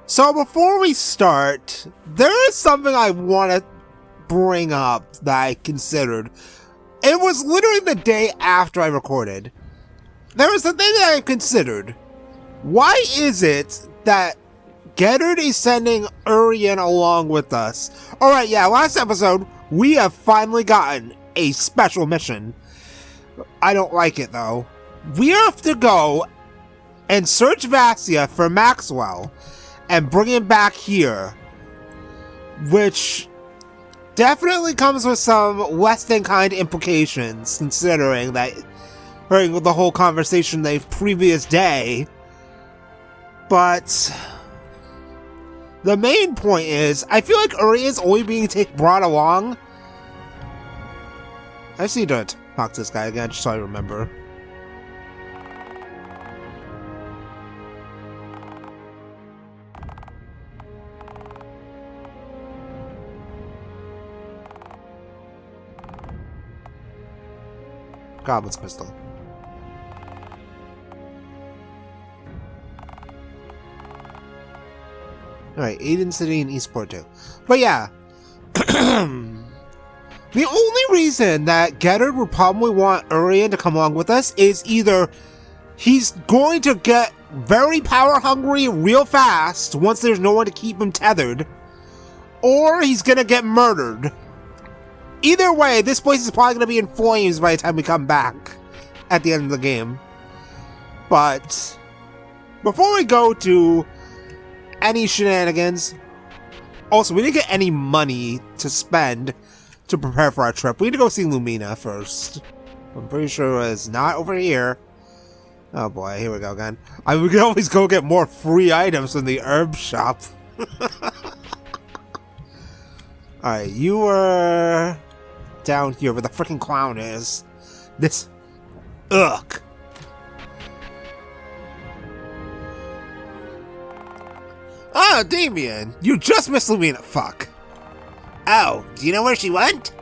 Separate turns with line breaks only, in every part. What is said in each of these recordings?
So before we start, there is something I want to bring up that I considered. It was literally the day after I recorded. There was a thing that I considered. Why is it that Geddard is sending Urion along with us? Alright, yeah, last episode, we have finally gotten a special mission. I don't like it, though. We have to go and search Vassya for Maxwell and bring him back here. Which definitely comes with some less than kind implications, considering that during the whole conversation the previous day. But the main point is, I feel like Uri is only being brought along. I just need to talk to this guy again, just so I remember. Goblin's Crystal. Alright, Aiden City and Eastport too. But yeah. The only reason that Geddard would probably want Urion to come along with us is either he's going to get very power hungry real fast once there's no one to keep him tethered, or he's gonna get murdered. Either way, this place is probably gonna be in flames by the time we come back at the end of the game. But before we go to any shenanigans, also, we didn't get any money to spend to prepare for our trip. We need to go see Lumina first. I'm pretty sure it's not over here. Oh boy, here we go again. We can always go get more free items from the herb shop. Alright, you were down here where the freaking clown is. This... Ugh. Ah, Damien! You just missed Lumina. Fuck. Oh, do you know where she went?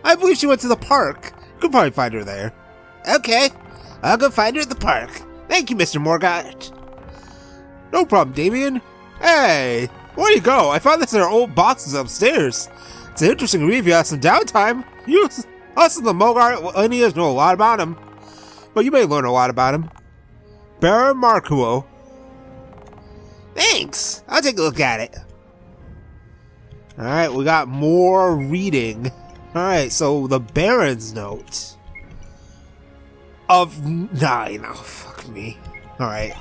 I believe she went to the park. You could probably find her there. Okay, I'll go find her at the park. Thank you, Mr. Morgott. No problem, Damien. Hey, where do you go? I found this in our old boxes upstairs. It's an interesting read if you have some downtime. Us and the Morgott lineage know a lot about him. But you may learn a lot about him. Baron Markuo. Thanks. I'll take a look at it. Alright, we got more reading. Alright, so the Baron's note of 9. Oh, fuck me. Alright.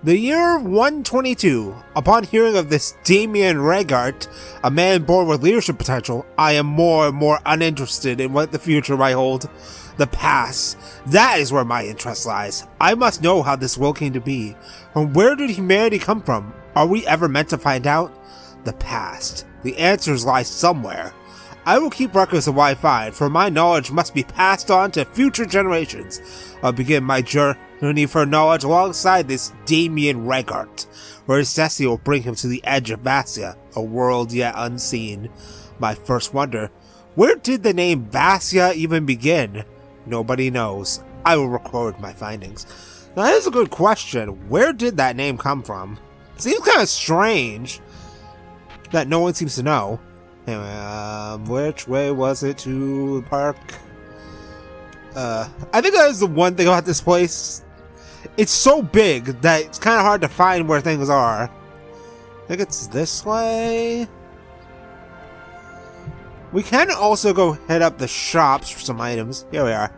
The year 122. Upon hearing of this Damien Regart, a man born with leadership potential, I am more and more uninterested in what the future might hold. The past. That is where my interest lies. I must know how this world came to be. And where did humanity come from? Are we ever meant to find out? The past. The answers lie somewhere. I will keep records of what I find, for my knowledge must be passed on to future generations. I'll begin my journey for knowledge alongside this Damien Regart, where his destiny will bring him to the edge of Vassya, a world yet unseen. My first wonder, where did the name Vassya even begin? Nobody knows. I will record my findings. Now that is a good question. Where did that name come from? It seems kind of strange that no one seems to know. Anyway, which way was it to the park? I think that is the one thing about this place. It's so big that it's kind of hard to find where things are. I think it's this way. We can also go head up the shops for some items. Here we are.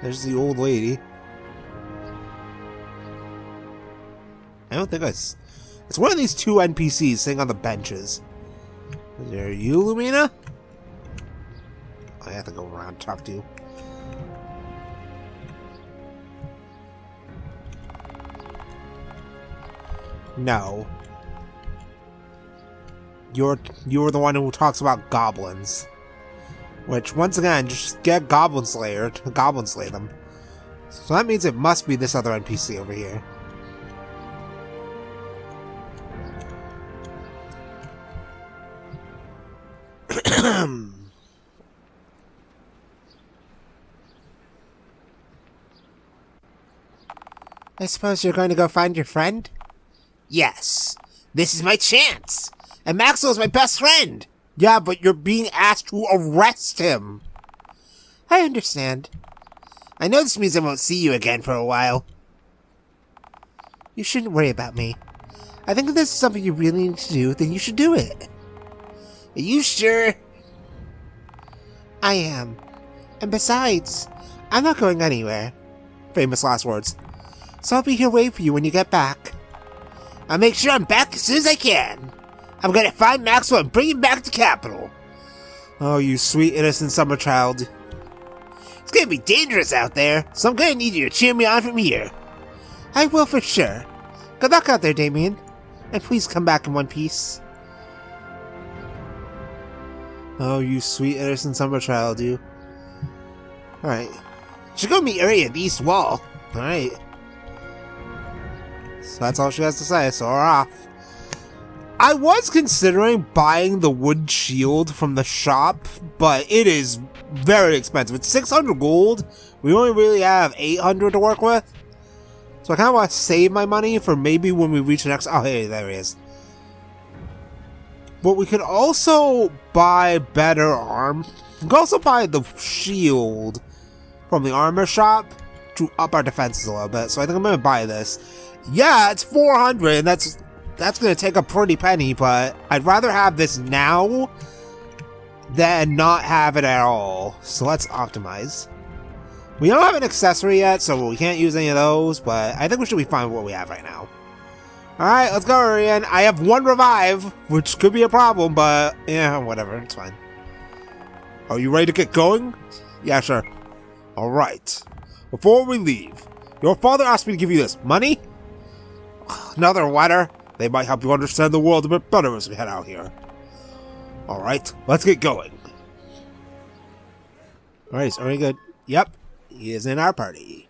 There's the old lady. I don't think it's one of these two NPCs sitting on the benches. Is there you, Lumina? I have to go around and talk to you. No. You're the one who talks about goblins. Which, once again, just get Goblin Slayer to Goblin Slay them. So that means it must be this other NPC over here. I suppose you're going to go find your friend? Yes. This is my chance. And Maxwell's my best friend. Yeah, but you're being asked to arrest him. I understand. I know this means I won't see you again for a while. You shouldn't worry about me. I think if this is something you really need to do, then you should do it. Are you sure? I am. And besides, I'm not going anywhere. Famous last words. So I'll be here waiting for you when you get back. I'll make sure I'm back as soon as I can. I'm gonna find Maxwell and bring him back to Capital. Oh, you sweet innocent summer child. It's gonna be dangerous out there, so I'm gonna need you to cheer me on from here. I will for sure. Good luck out there, Damien. And please come back in one piece. Oh, you sweet innocent summer child, you. Alright. Should go meet Urion at the East Wall. Alright. So that's all she has to say, so we're off. I was considering buying the wood shield from the shop, but it is very expensive. It's 600 gold. We only really have 800 to work with. So I kind of want to save my money for maybe when we reach the next... Oh, hey, there he is. But we could also buy better arm. We could also buy the shield from the armor shop to up our defenses a little bit. So I think I'm going to buy this. Yeah, it's 400, and that's going to take a pretty penny, but I'd rather have this now than not have it at all. So let's optimize. We don't have an accessory yet, so we can't use any of those, but I think we should be fine with what we have right now. Alright, let's go, Urion. I have 1 revive, which could be a problem, but yeah, whatever, it's fine. Are you ready to get going? Yeah, sure. Alright. Before we leave, your father asked me to give you this. Money? Another letter? They might help you understand the world a bit better as we head out here. Alright, let's get going. Alright, is Urion good? Yep. He is in our party.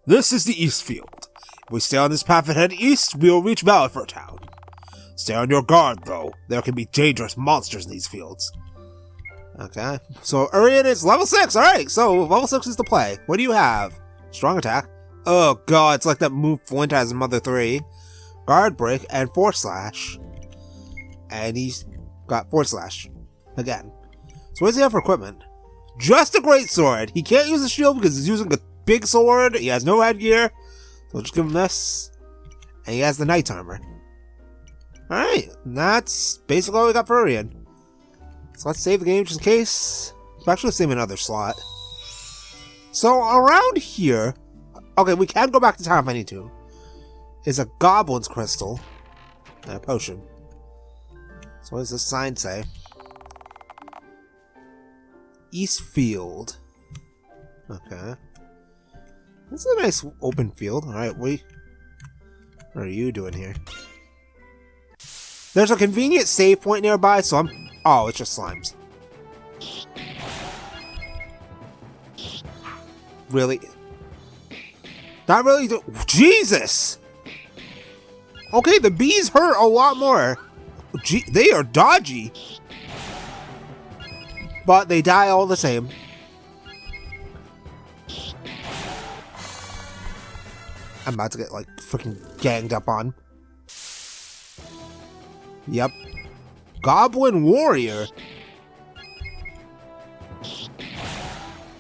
This is the East Field. If we stay on this path and head east, we will reach Malifur Town. Stay on your guard, though. There can be dangerous monsters in these fields. Okay. So, Urion is level 6. Alright, so level 6 is the play. What do you have? Strong attack. Oh god, it's like that move Flint has in Mother 3. Guard break and Force Slash. And he's got Force Slash. Again. So what does he have for equipment? Just a great sword. He can't use a shield because he's using a big sword. He has no headgear. So just give him this. And he has the knight's armor. Alright. That's basically all we got for Urion. So let's save the game just in case. Let's actually save another slot. So around here... Okay, we can go back to town if I need to. Is a goblin's crystal. And a potion. So what does this sign say? East Field. Okay. This is a nice open field. Alright, what are you doing here? There's a convenient save point nearby, so I'm... Oh, it's just slimes. Really? Not really... Jesus! Okay, the bees hurt a lot more. Gee, they are dodgy. But they die all the same. I'm about to get, like, freaking ganged up on. Yep. Goblin Warrior.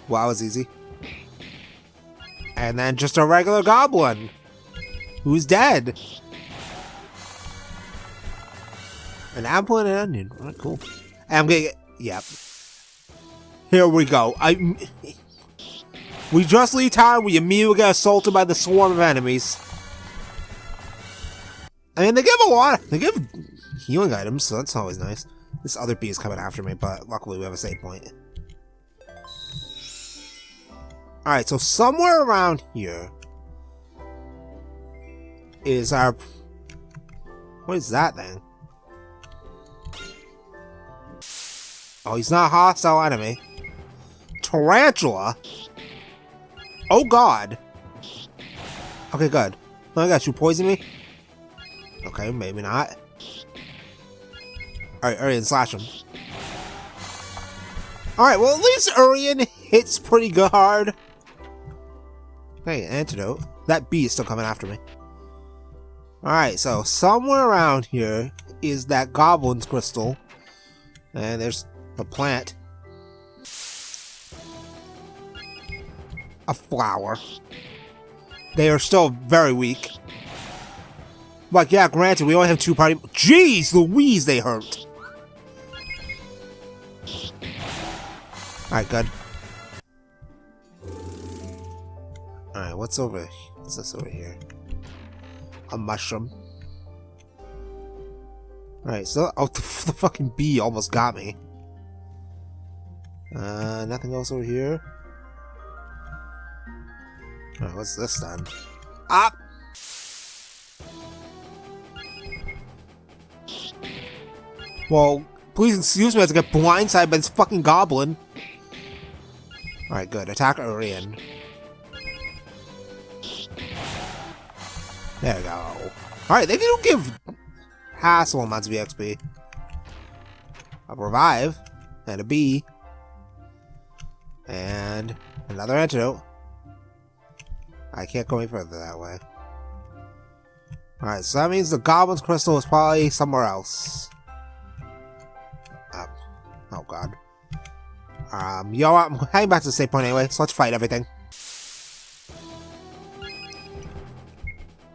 Wow, that was easy. And then just a regular goblin. Who's dead. An apple and an onion. Alright, cool. And I'm gonna get... Yep. Here we go. We just leave town, we immediately get assaulted by the swarm of enemies. I mean, they give a lot. They give healing items, so that's always nice. This other bee is coming after me, but luckily we have a save point. Alright, so somewhere around here is our... What is that thing? Oh, he's not a hostile enemy. Tarantula? Oh god. Okay, good. Oh my gosh, you poison me? Okay, maybe not. Alright, Urion, slash him. Alright, well at least Urion hits pretty good hard. Hey, antidote. That bee is still coming after me. Alright, so somewhere around here is that goblin's crystal. And there's a plant. A flower. They are still very weak. Like, yeah, granted, we only have 2 party. Jeez Louise, they hurt. Alright, good. Alright, what's this over here? A mushroom. Alright, so oh, the fucking bee almost got me. Nothing else over here. Alright, what's this then? Ah! Well, please excuse me as I get blindsided by this fucking goblin. Alright, good. Attack Urion. There we go. Alright, they do give hassle amounts of EXP. A revive. And a bee. And another antidote. I can't go any further that way. Alright, so that means the goblin's crystal is probably somewhere else. Oh god. You know what? I'm heading back to the save point anyway, so let's fight everything.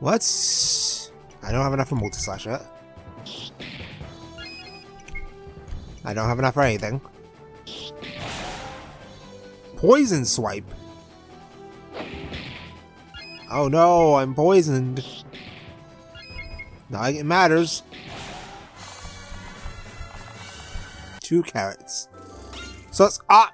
I don't have enough for multi-slash yet. I don't have enough for anything. Poison swipe. Oh no, I'm poisoned. Not like it matters. 2 carrots. So it's I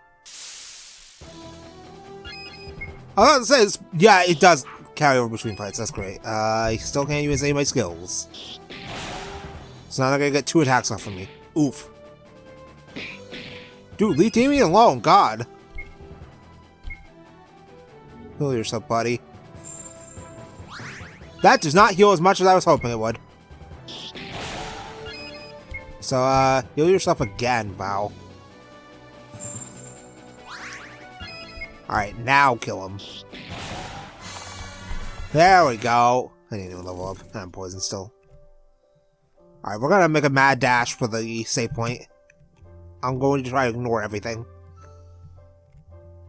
was about to say this, yeah, it does carry over between fights. That's great. I still can't use any of my skills. So now they're gonna get 2 attacks off of me. Oof. Dude, leave me alone, God. Heal yourself, buddy. That does not heal as much as I was hoping it would. So, heal yourself again, Bow. Alright, now kill him. There we go. I didn't even level up. I'm poisoned still. Alright, we're gonna make a mad dash for the save point. I'm going to try to ignore everything.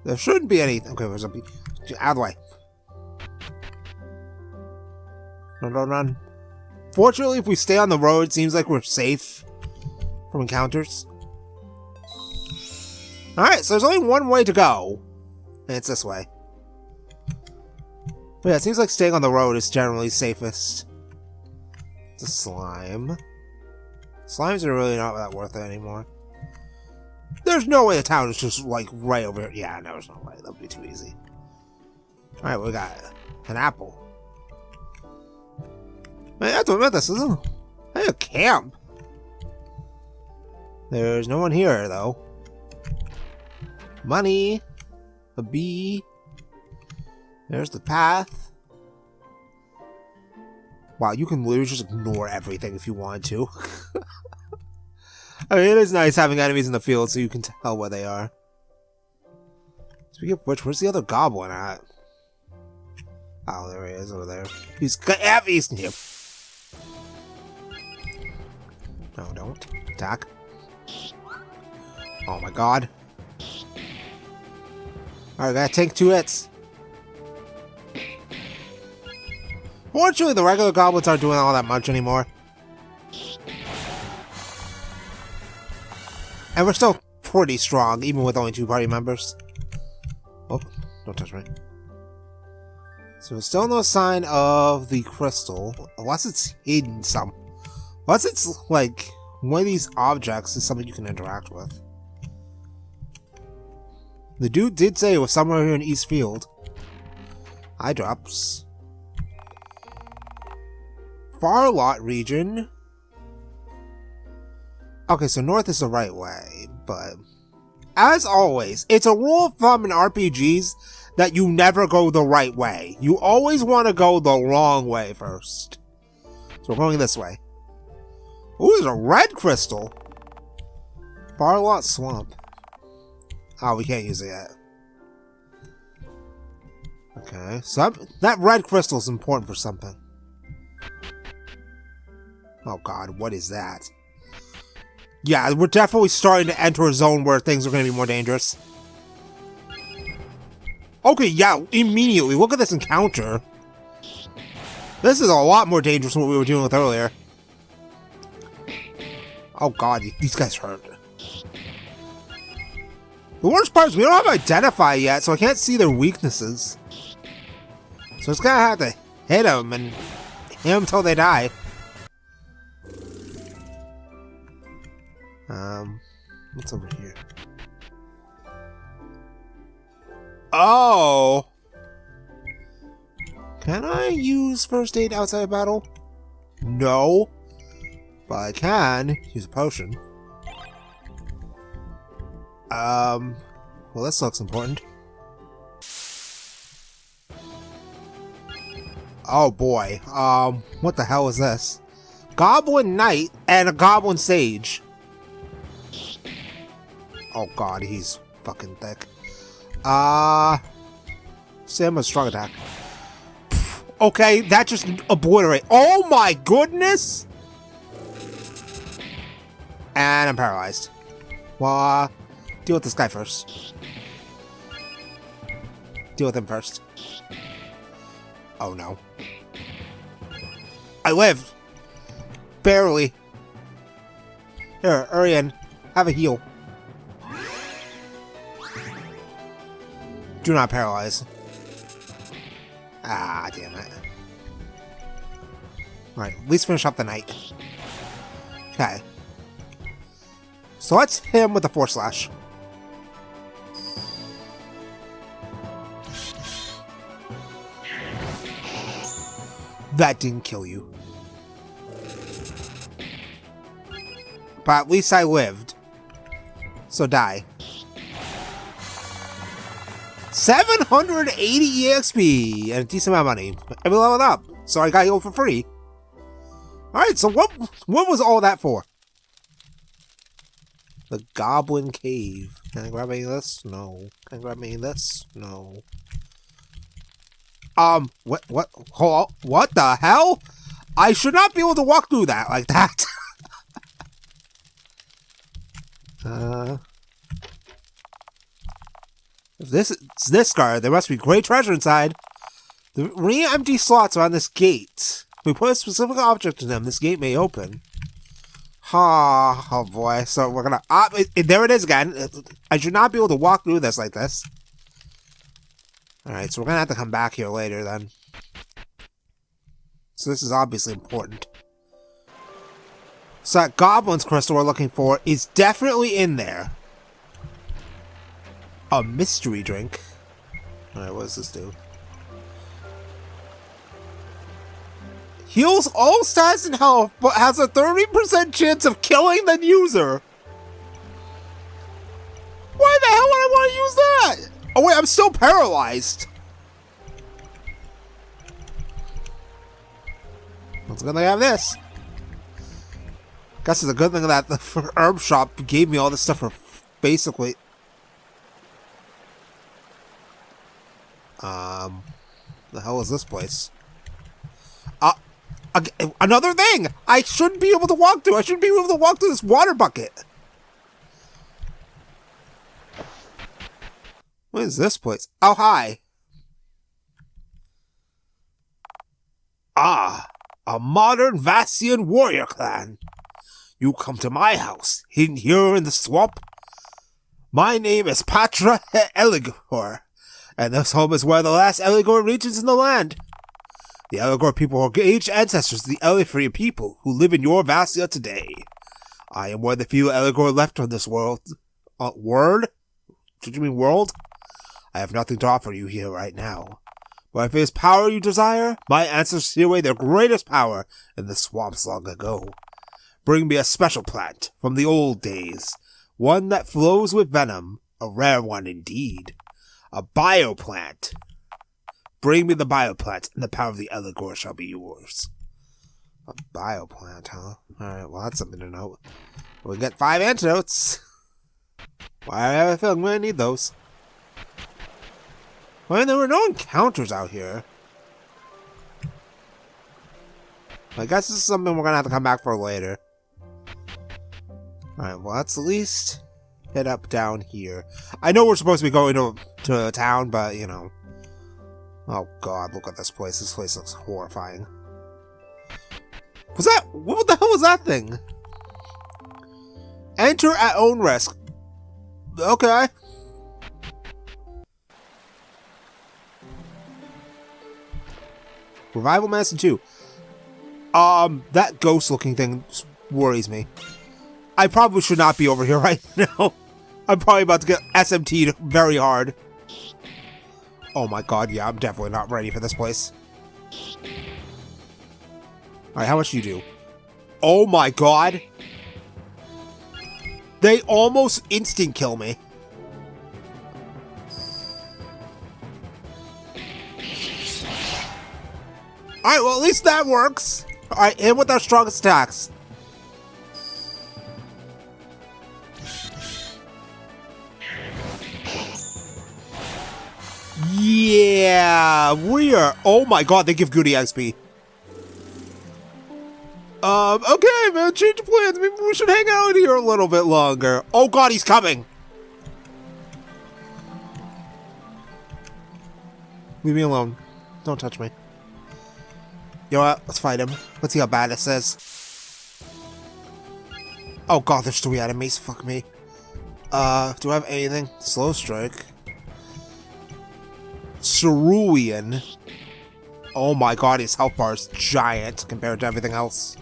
There shouldn't be anything. Okay, there's a bee. Out of the way. Run, run, run. Fortunately, if we stay on the road, it seems like we're safe from encounters. Alright, so there's only one way to go. And it's this way. But yeah, it seems like staying on the road is generally safest. It's a slime. Slimes are really not that worth it anymore. There's no way the town is just, like, right over here. Yeah, no, there's no way. That would be too easy. Alright, we got an apple. Man, I have to admit, this isn't a camp. There's no one here, though. Money. A bee. There's the path. Wow, you can literally just ignore everything if you want to. I mean, it is nice having enemies in the field so you can tell where they are. Speaking of which, where's the other goblin at? Oh, there he is over there. He's him. No, don't. Attack. Oh my god. Alright, gotta take 2 hits. Fortunately, the regular goblins aren't doing all that much anymore. And we're still pretty strong, even with only 2 party members. Oh, don't touch me. So still no sign of the crystal, unless it's hidden some. Unless it's, like, one of these objects is something you can interact with. The dude did say it was somewhere here in Eastfield. Eye drops. Far lot region. Okay, so north is the right way, but as always, it's a rule of thumb in RPGs that you never go the right way. You always want to go the wrong way first. So we're going this way. Ooh, there's a red crystal. Far lot swamp. Oh, we can't use it yet. Okay, so that red crystal is important for something. Oh god, what is that? Yeah, we're definitely starting to enter a zone where things are going to be more dangerous. Okay, yeah, immediately. Look at this encounter. This is a lot more dangerous than what we were dealing with earlier. Oh god, these guys hurt. The worst part is we don't have Identify yet, so I can't see their weaknesses. So it's gonna have to hit them and hit them until they die. What's over here? Oh! Can I use first aid outside of battle? No. But I can use a potion. Well, this looks important. Oh boy. What the hell is this? Goblin Knight and a Goblin Sage. Oh god, he's fucking thick. Sam has strong attack. Okay, that just obliterate. Oh my goodness! And I'm paralyzed. Well, deal with this guy first. Deal with him first. Oh no. I lived! Barely. Here, Urion, have a heal. Do not paralyze. Ah, damn it. Alright, at least finish up the night. Okay. So let's hit him with the Force Slash. That didn't kill you. But at least I lived. So die. 780 EXP and a decent amount of money. And we leveled up, so I got healed for free. Alright, so what was all that for? The Goblin Cave. Can I grab any of this? No. Can I grab any of this? No. What the hell? I should not be able to walk through that like that. If this is this guard, there must be great treasure inside. The empty slots are on this gate. If we put a specific object in them, this gate may open. Oh boy. So we're gonna... there it is again. I should not be able to walk through this like this. Alright, so we're gonna have to come back here later then. So this is obviously important. So that Goblin's Crystal we're looking for is definitely in there. A mystery drink. Alright, what does this do? Heals all stats and health, but has a 30% chance of killing the user. Why the hell would I want to use that? Oh wait, I'm still paralyzed. What's gonna have this? Guess it's a good thing that the herb shop gave me all this stuff for basically. The hell is this place? Another thing! I shouldn't be able to walk through! I shouldn't be able to walk through this water bucket! What is this place? Oh, hi! Ah! A modern Vassyan warrior clan! You come to my house, hidden here in the swamp? My name is Patra Eligor, and this home is where the last Eligor reaches in the land. The Eligor people are aged ancestors of the Elifree people who live in your Vassya today. I am one of the few Eligor left on this world. Word? Did you mean world? I have nothing to offer you here right now. But if it is power you desire, my ancestors hid away their greatest power in the swamps long ago. Bring me a special plant from the old days, one that flows with venom, a rare one indeed. A bioplant. Bring me the bioplant, and the power of the Eligor shall be yours. A bioplant, huh? Alright, well that's something to know. We get 5 antidotes. Well, I have a feeling we're gonna need those. I mean, there were no encounters out here. I guess this is something we're gonna have to come back for later. Alright, well, let's at least head up down here. I know we're supposed to be going to a town, but, you know. Oh god, look at this place. This place looks horrifying. What the hell was that thing? Enter at own risk. Okay. Revival Medicine 2. That ghost-looking thing worries me. I probably should not be over here right now. I'm probably about to get SMT'd very hard. Oh my god, yeah, I'm definitely not ready for this place. Alright, how much do you do? Oh my god! They almost instant kill me. Alright, well at least that works. Alright, hit with our strongest attacks. Yeah, we are. Oh my god, they give Goody XP. Okay, man, change of plans. Maybe we should hang out here a little bit longer. Oh god, he's coming. Leave me alone. Don't touch me. You know what? Let's fight him. Let's see how bad this is. Oh god, there's 3 enemies. Fuck me. Do I have anything? Slow strike. Urion. Oh my god, his health bar is giant compared to everything else.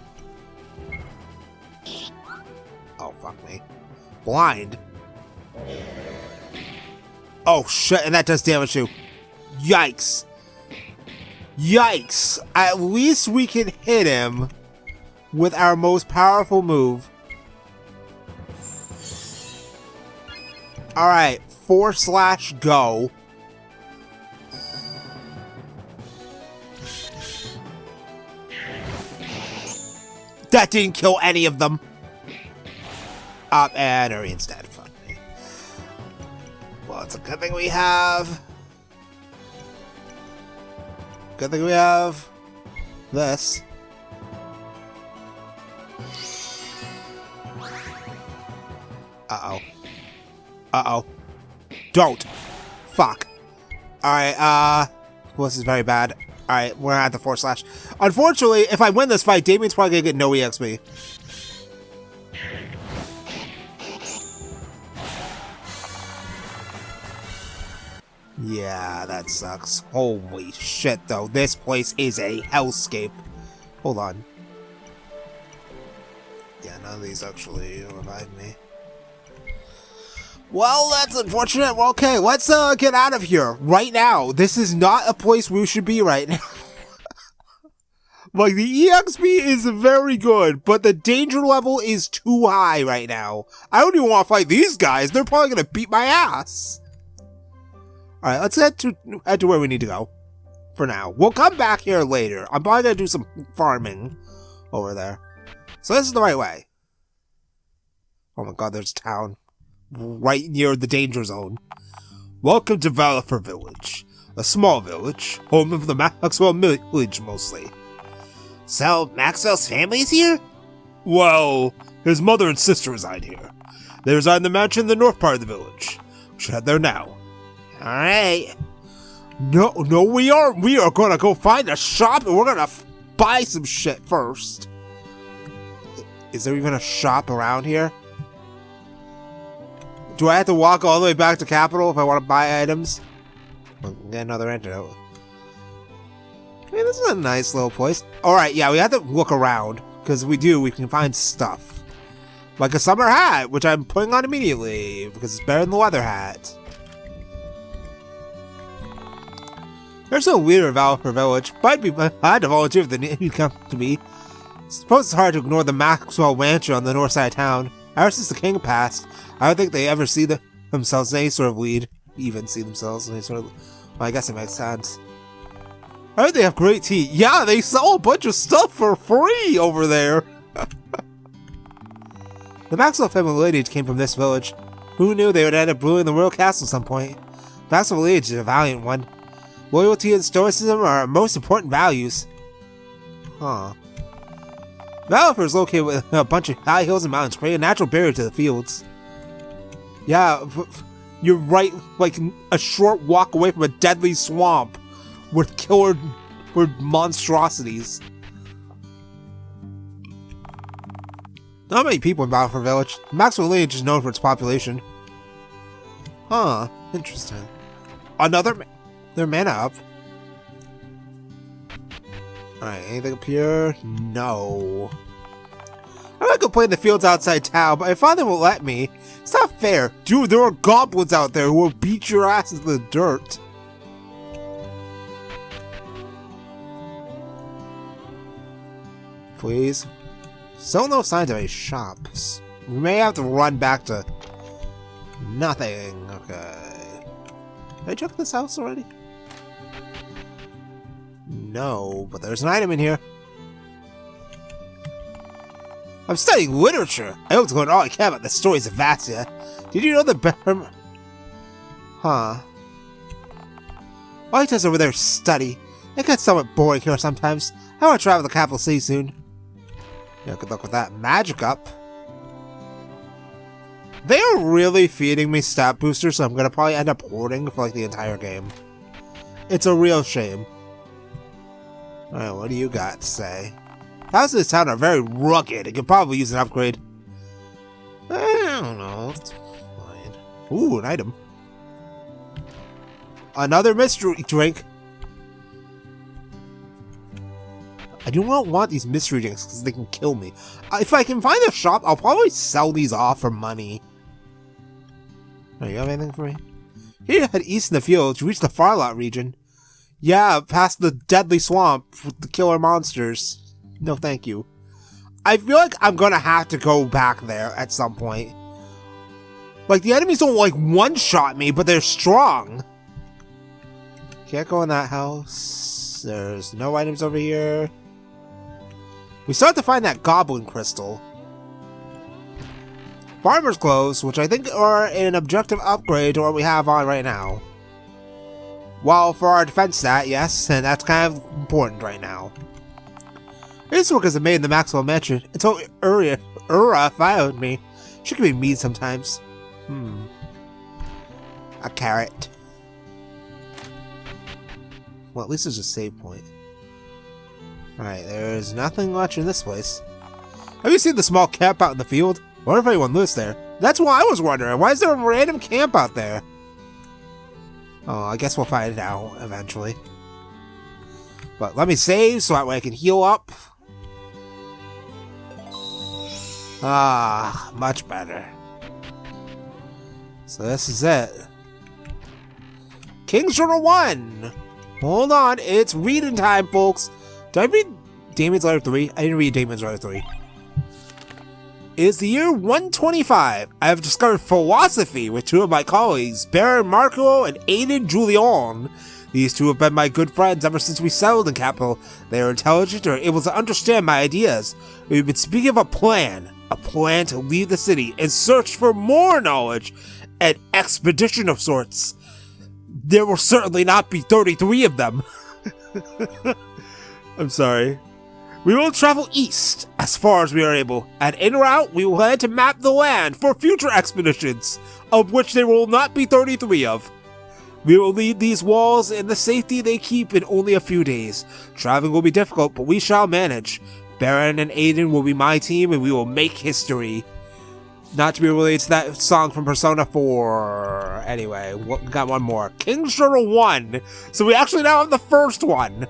Oh, fuck me. Blind. Oh shit, and that does damage too. Yikes. Yikes. At least we can hit him with our most powerful move. Alright, 4/go. That didn't kill any of them. And Urion's dead. Fuck me. Well, it's a good thing we have. Good thing we have this. Uh-oh. Uh-oh. Don't. Fuck. Alright, well, this is very bad. Alright, we're at the 4/. Unfortunately, if I win this fight, Damien's probably gonna get no EXP. Yeah, that sucks. Holy shit, though. This place is a hellscape. Hold on. Yeah, none of these actually revive me. Well, that's unfortunate. Well, okay, let's get out of here right now. This is not a place we should be right now. Like, the EXP is very good, but the danger level is too high right now. I don't even want to fight these guys. They're probably going to beat my ass. Alright, let's head to where we need to go. For now. We'll come back here later. I'm probably going to do some farming over there. So this is the right way. Oh my god, there's a town. Right near the danger zone. Welcome to Valor Village. A small village. Home of the Maxwell village, mostly. So, Maxwell's family is here? Well, his mother and sister reside here. They reside in the mansion in the north part of the village. We should head there now. Alright. No, we are gonna go find a shop and we're gonna buy some shit first. Is there even a shop around here? Do I have to walk all the way back to Capital if I want to buy items? Well, get another antidote. Hey, this is a nice little place. Alright, yeah, we have to look around. Because we can find stuff. Like a summer hat, which I'm putting on immediately. Because it's better than the leather hat. There's no leader of Valor Village, but I had to volunteer if they need to come to me. I suppose it's hard to ignore the Maxwell Mansion on the north side of town. Ever since the king passed, I don't think they ever see themselves in any sort of lead. Even see themselves in any sort of... Well, I guess it makes sense. I heard they have great tea. Yeah, they sell a bunch of stuff for free over there. The Maxwell family lineage came from this village. Who knew they would end up ruling the royal castle at some point? Vassal Liege is a valiant one. Loyalty and stoicism are our most important values. Huh. Valifer is located with a bunch of high hills and mountains, creating a natural barrier to the fields. Yeah, you're right, like a short walk away from a deadly swamp with killer monstrosities. Not many people in Valifer Village. Maxwell Liege is known for its population. Huh, interesting. Their mana up. Alright, anything up here? No. I might go play in the fields outside town, but my father won't let me. It's not fair. Dude, there are goblins out there who will beat your ass in the dirt. Please. Still no signs of any shops. We may have to run back to nothing. Okay. Did I check this house already? No, but there's an item in here. I'm studying literature. I hope to learn all I can about the stories of Vassya. Did you know the Huh. While he does over there study, it gets somewhat boring here sometimes. I want to travel to the capital city soon. Yeah, good luck with that. Magic up. They are really feeding me stat boosters, so I'm gonna probably end up hoarding for like the entire game. It's a real shame. Alright, what do you got to say? Houses in this town are very rugged. It could probably use an upgrade. I don't know. It's fine. Ooh, an item. Another mystery drink. I do not want these mystery drinks because they can kill me. If I can find a shop, I'll probably sell these off for money. Oh, you have anything for me? Here you head east in the fields to reach the Farlot region. Yeah, past the deadly swamp with the killer monsters. No, thank you. I feel like I'm gonna have to go back there at some point. Like, the enemies don't, like, one-shot me, but they're strong. Can't go in that house. There's no items over here. We still have to find that goblin crystal. Farmer's clothes, which I think are an objective upgrade to what we have on right now. Well, for our defense stat, yes, and that's kind of important right now. This work is made in the Maxwell Mansion until Ura followed me. She can be mean sometimes. A carrot. Well, at least there's a save point. Alright, there's nothing much in this place. Have you seen the small camp out in the field? I wonder if anyone lives there. That's what I was wondering. Why is there a random camp out there? Oh, I guess we'll find out eventually. But let me save so that way I can heal up. Ah, much better. So this is it. King's Journal 1! Hold on, it's reading time, folks. Did I read Damon's Letter 3? I didn't read Damon's Letter 3. It is the year 125. I have discovered philosophy with two of my colleagues, Baron Marco and Aiden Julian. These two have been my good friends ever since we settled in Capital. They are intelligent and are able to understand my ideas. We've been speaking of a plan to leave the city and search for more knowledge, an expedition of sorts. There will certainly not be 33 of them. I'm sorry. We will travel east as far as we are able, and en route we will head to map the land for future expeditions, of which there will not be 33 of. We will leave these walls and the safety they keep in only a few days. Traveling will be difficult, but we shall manage. Baron and Aiden will be my team, and we will make history. Not to be related to that song from Persona 4. Anyway, we got one more. King's Journal 1. So we actually now have the first one.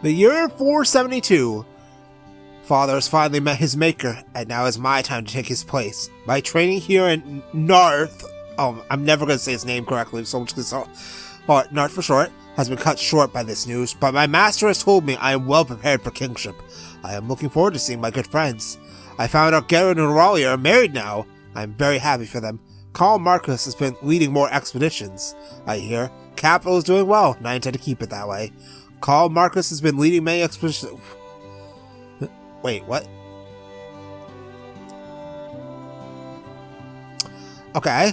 The year 472. Father has finally met his maker, and now is my time to take his place. My training here in Narth, I'm never going to say his name correctly, so I'm just going to say Narth for short, has been cut short by this news, but my master has told me I am well prepared for kingship. I am looking forward to seeing my good friends. I found out Garen and Raleigh are married now. I am very happy for them. Carl Marcus has been leading more expeditions. I hear Capital is doing well, and I intend to keep it that way. Carl Marcus has been leading many expeditions. Wait, what? Okay.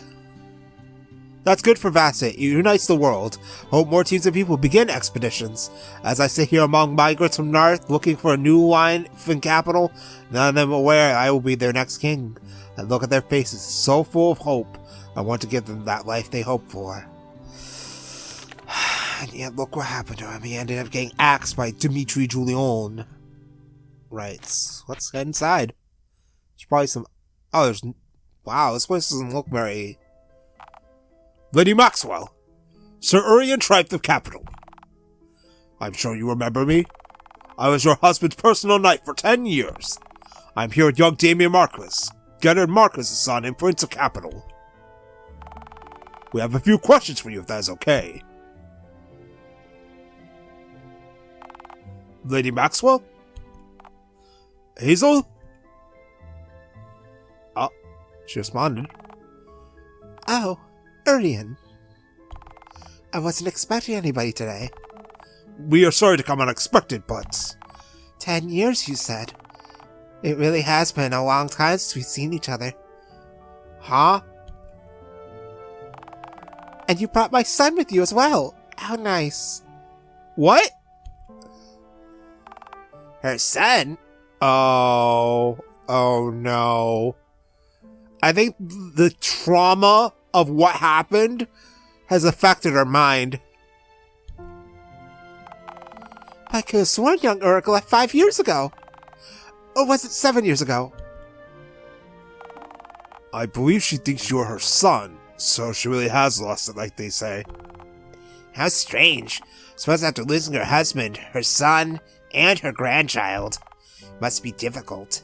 That's good for Vassya. It unites the world. Hope more teams of people begin expeditions. As I sit here among migrants from North, looking for a new line in capital, none of them aware I will be their next king. I look at their faces, so full of hope. I want to give them that life they hope for. And yet, look what happened to him. He ended up getting axed by Dimitri Urion. Right. Let's head inside. There's probably some... Oh, there's... Wow, this place doesn't look very... Lady Maxwell, Sir Urion Tripe of Capital. I'm sure you remember me. I was your husband's personal knight for 10 years. I'm here with young Damien Marquis, Gennard Marquis' son and Prince of Capital. We have a few questions for you if that is okay. Lady Maxwell? Hazel? Oh, she responded.
Oh. Urion. I wasn't expecting anybody today.
We are sorry to come unexpected, but...
10 years, you said. It really has been a long time since we've seen each other.
Huh?
And you brought my son with you as well. How nice.
What?
Her son?
Oh no. I think the trauma of what happened has affected her mind.
I could have sworn young Oracle left 5 years ago. Or was it 7 years ago?
I believe she thinks you're her son, so she really has lost it, like they say.
How strange. Suppose after losing her husband, her son, and her grandchild. Must be difficult.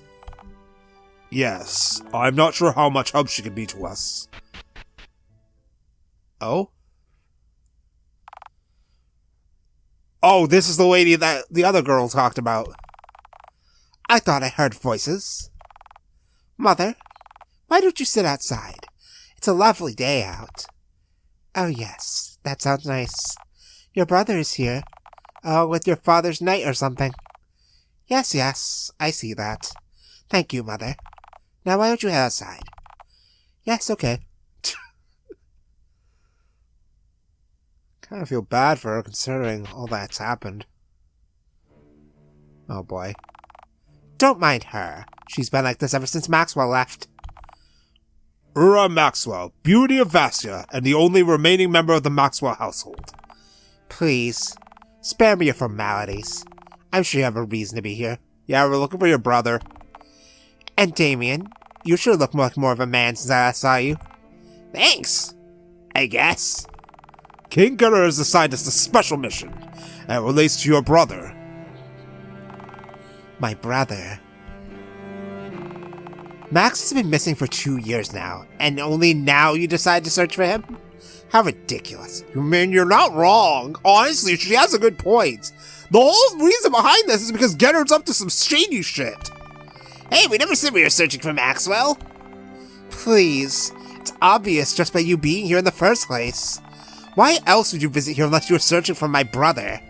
Yes, I'm not sure how much help she can be to us. Oh? Oh, this is the lady that the other girl talked about.
I thought I heard voices. Mother, why don't you sit outside? It's a lovely day out. Oh yes, that sounds nice. Your brother is here. Oh, with your father's knight or something. Yes, I see that. Thank you, Mother. Now why don't you head outside?
Yes, okay. Kind of feel bad for her considering all that's happened. Oh boy.
Don't mind her. She's been like this ever since Maxwell left.
Ura Maxwell, beauty of Vassya, and the only remaining member of the Maxwell household.
Please, spare me your formalities. I'm sure you have a reason to be here.
Yeah, we're looking for your brother.
And Damien, you sure look like more of a man since I saw you.
Thanks, I guess.
King Gunnar has assigned us a special mission, and it relates to your brother.
My brother? Max has been missing for 2 years now, and only now you decide to search for him? How ridiculous.
You mean you're not wrong. Honestly, she has a good point. The whole reason behind this is because Gennard's up to some shady shit.
Hey, we never said we were searching for Maxwell.
Please. It's obvious just by you being here in the first place. Why else would you visit here unless you were searching for my brother?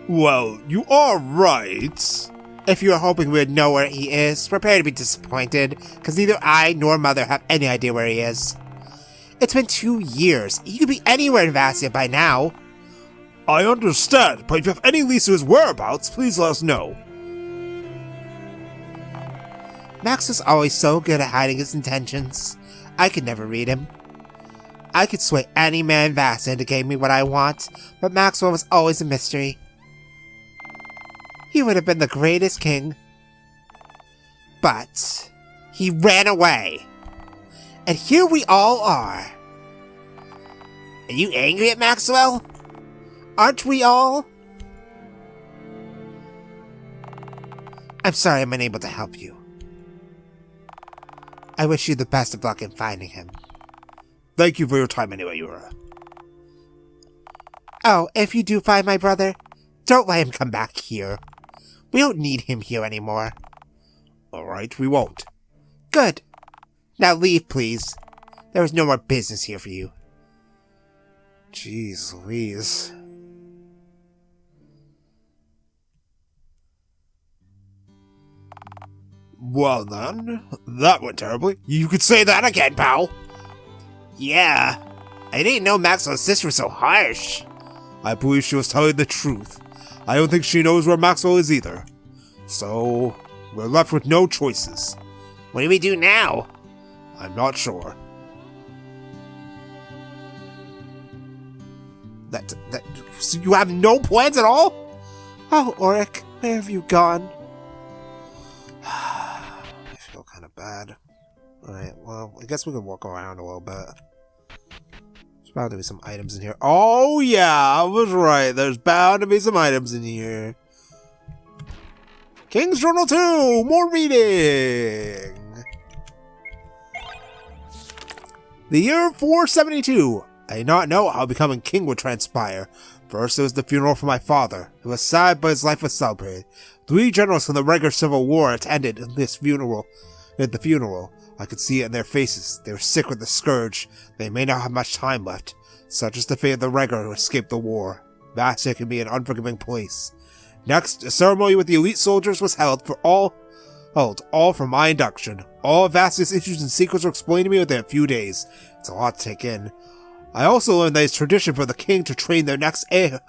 Well, you are right.
If you were hoping we would know where he is, prepare to be disappointed, because neither I nor Mother have any idea where he is. It's been 2 years. He could be anywhere in Vassya by now.
I understand, but if you have any leads to his whereabouts, please let us know.
Max was always so good at hiding his intentions. I could never read him. I could sway any man in Vassya into giving me what I want, but Maxwell was always a mystery. He would have been the greatest king. But he ran away. And here we all are.
Are you angry at Maxwell?
Aren't we all? I'm sorry I'm unable to help you. I wish you the best of luck in finding him.
Thank you for your time anyway, Ura.
Oh, if you do find my brother, don't let him come back here. We don't need him here anymore.
Alright, we won't.
Good. Now leave, please. There is no more business here for you.
Jeez Louise. Well then, that went terribly. You could say that again, pal.
Yeah. I didn't know Maxwell's sister was so harsh.
I believe she was telling the truth. I don't think she knows where Maxwell is either. So, we're left with no choices.
What do we do now?
I'm not sure. So you have no plans at all?
Oh, Auric, where have you gone?
I feel kind of bad. Alright, well, I guess we can walk around a little bit. There's bound to be some items in here. Oh, yeah, I was right. There's bound to be some items in here. King's Journal 2! More reading! The year 472. I did not know how becoming king would transpire. First, it was the funeral for my father. It was sad, but his life was celebrated. 3 generals from the regular civil war attended the funeral. I could see it in their faces. They were sick with the scourge. They may not have much time left. Such is the fate of the regular who escaped the war. Vassya can be an unforgiving place. Next, a ceremony with the elite soldiers was held all for my induction. All of Vassya's issues and secrets were explained to me within a few days. It's a lot to take in. I also learned that it's tradition for the king to train their next heir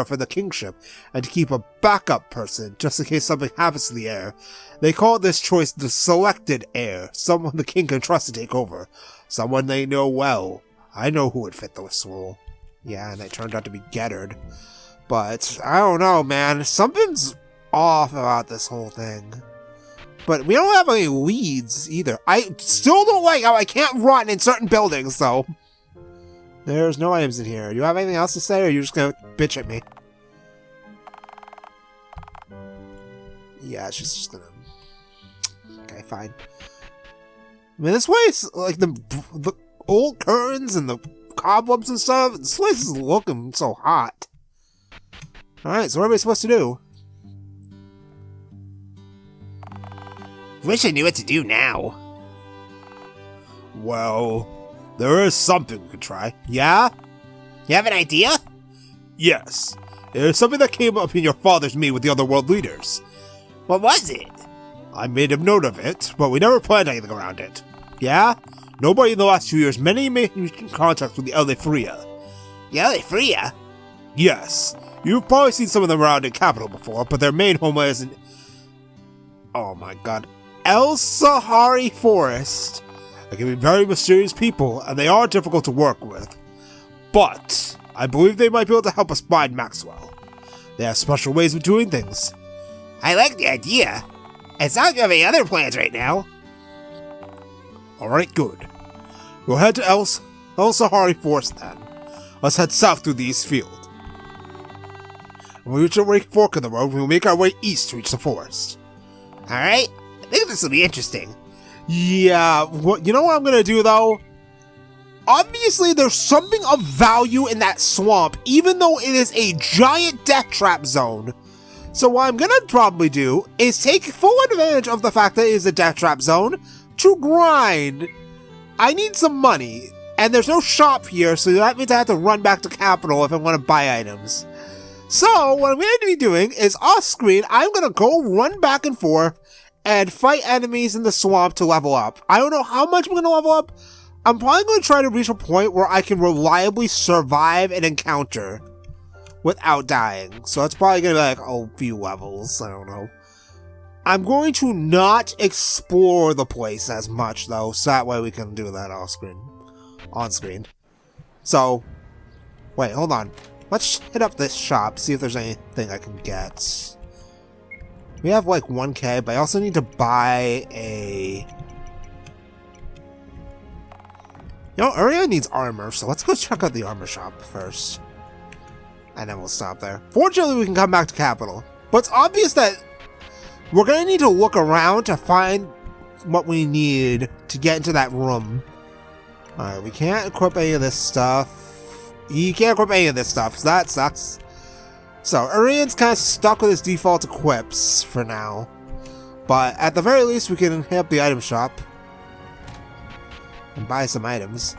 for the kingship, and to keep a backup person, just in case something happens to the heir. They call this choice the selected heir, someone the king can trust to take over. Someone they know well. I know who would fit this role. Yeah, and it turned out to be Gettard. But, I don't know, man. Something's off about this whole thing. But we don't have any leads, either. I still don't like how I can't run in certain buildings, though. There's no items in here. Do you have anything else to say, or are you just gonna bitch at me? Yeah, she's just gonna... Okay, fine. I mean, this place, like, the old curtains and the cobwebs and stuff, this place is looking so hot. Alright, so what are we supposed to do?
Wish I knew what to do now.
Well... there is something we could try. Yeah?
You have an idea?
Yes. There's something that came up in your father's meeting with the other world leaders.
What was it?
I made a note of it, but we never planned anything around it. Yeah? Nobody in the last 2 years made contact with the Elefria.
The Elefria?
Yes. You've probably seen some of them around in Capital before, but their main home is in... oh my god. El Sahari Forest. They can be very mysterious people, and they are difficult to work with. But, I believe they might be able to help us find Maxwell. They have special ways of doing things.
I like the idea. It's not gonna have any other plans right now.
Alright, good. We'll head to El Sahari Forest then. Let's head south through the East Field. When we reach a right fork in the road, we'll make our way east to reach the forest.
Alright, I think this will be interesting.
Yeah, you know what I'm gonna do though? Obviously, there's something of value in that swamp, even though it is a giant death trap zone. So what I'm gonna probably do is take full advantage of the fact that it is a death trap zone to grind. I need some money, and there's no shop here, so that means I have to run back to Capital if I want to buy items. So what I'm going to be doing is off screen, I'm gonna go run back and forth and fight enemies in the swamp to level up. I don't know how much I'm going to level up. I'm probably going to try to reach a point where I can reliably survive an encounter without dying. So it's probably going to be like a few levels. I don't know. I'm going to not explore the place as much though, so that way we can do that off screen. On screen. So, wait, hold on. Let's hit up this shop, see if there's anything I can get. We have like 1k, but I also need to buy a... You know, Urion needs armor, so let's go check out the armor shop first. And then we'll stop there. Fortunately, we can come back to Capital. But it's obvious that we're going to need to look around to find what we need to get into that room. Alright, we can't equip any of this stuff. You can't equip any of this stuff, so that sucks. So, Urion's kind of stuck with his default equips for now. But at the very least, we can hit up the item shop and buy some items.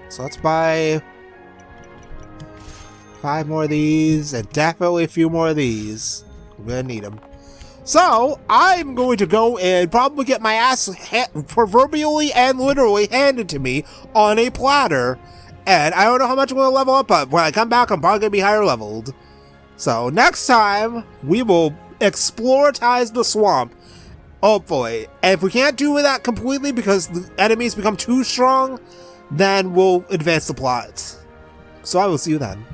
So let's buy 5 more of these, and definitely a few more of these. We're gonna need them. So, I'm going to go and probably get my ass proverbially and literally handed to me on a platter. And I don't know how much I'm going to level up, but when I come back, I'm probably going to be higher leveled. So, next time, we will exploratize the swamp. Hopefully. And if we can't do that completely because the enemies become too strong, then we'll advance the plot. So I will see you then.